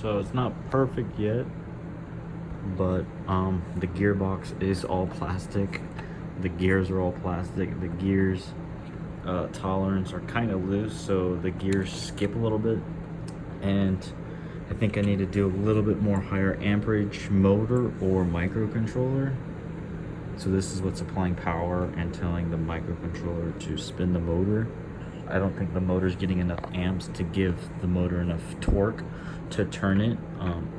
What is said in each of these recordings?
So it's not perfect yet, but the gearbox is all plastic. The gears are all plastic. The gears tolerance are kind of loose, so the gears skip a little bit. And I think I need to do a little bit more higher amperage motor or microcontroller. So this is what's supplying power and telling the microcontroller to spin the motor. I don't think the motor's getting enough amps to give the motor enough torque to turn it.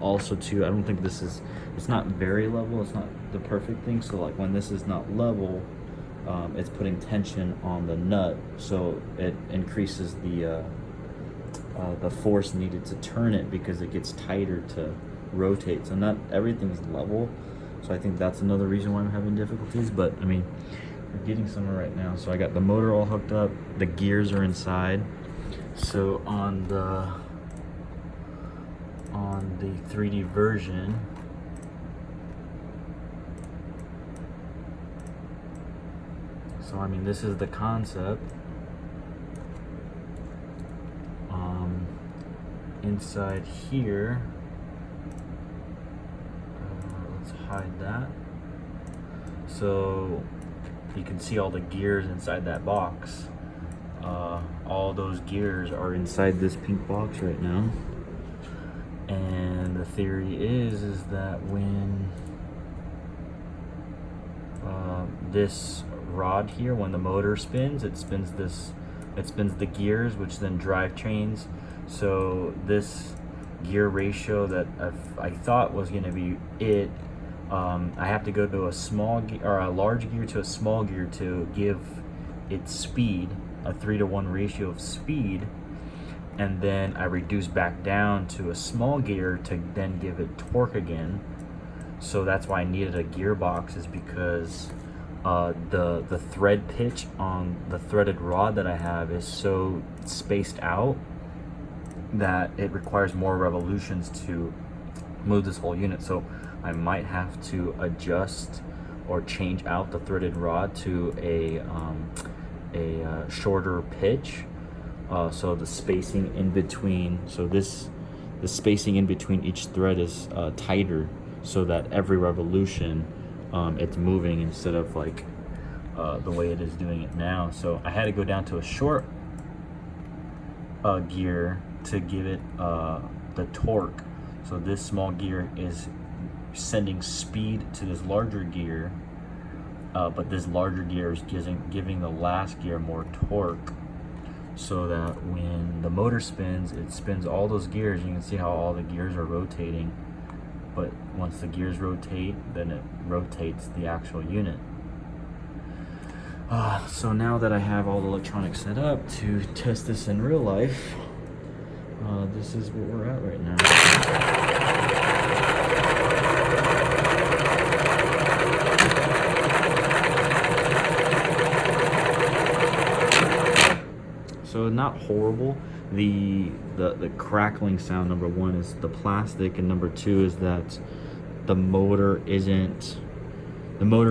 Also too, I don't think this is, it's not very level, it's not the perfect thing. So like when this is not level, it's putting tension on the nut, so it increases the force needed to turn it because it gets tighter to rotate. So not everything's level. So I think that's another reason why I'm having difficulties, but I mean, we're getting somewhere right now. So I got the motor all hooked up, the gears are inside. So on the 3D version, so I mean, this is the concept. Inside here, let's hide that. So you can see all the gears inside that box. All those gears are inside this pink box right now. And the theory is that when this rod here, when the motor spins, it spins the gears, which then drive trains. So this gear ratio that I thought was going to be it, I have to go to a small gear or a large gear to a small gear to give it speed, a 3-to-1 ratio of speed, and then I reduce back down to a small gear to then give it torque again. So that's why I needed a gearbox, is because the thread pitch on the threaded rod that I have is so spaced out that it requires more revolutions to move this whole unit. So I might have to adjust or change out the threaded rod to a shorter pitch, so the spacing in between, the spacing in between each thread is tighter, so that every revolution it's moving instead of like the way it is doing it now. So I had to go down to a short gear to give it the torque. So this small gear is sending speed to this larger gear, but this larger gear is giving the last gear more torque, so that when the motor spins, it spins all those gears. You can see how all the gears are rotating, but once the gears rotate, then it rotates the actual unit. So now that I have all the electronics set up to test this in real life, this is where we're at right now. So not horrible. The crackling sound, number one, is the plastic, and number two is that the motor is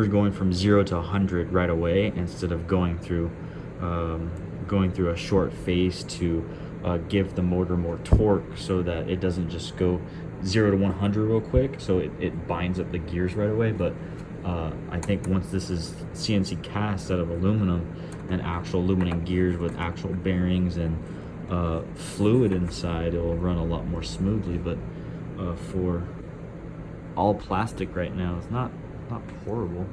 going from 0 to 100 right away, instead of going through a short phase to give the motor more torque, so that it doesn't just go 0 to 100 real quick, so it binds up the gears right away. But I think once this is CNC cast out of aluminum and actual aluminum gears with actual bearings and fluid inside, it will run a lot more smoothly. But for all plastic right now, it's not horrible.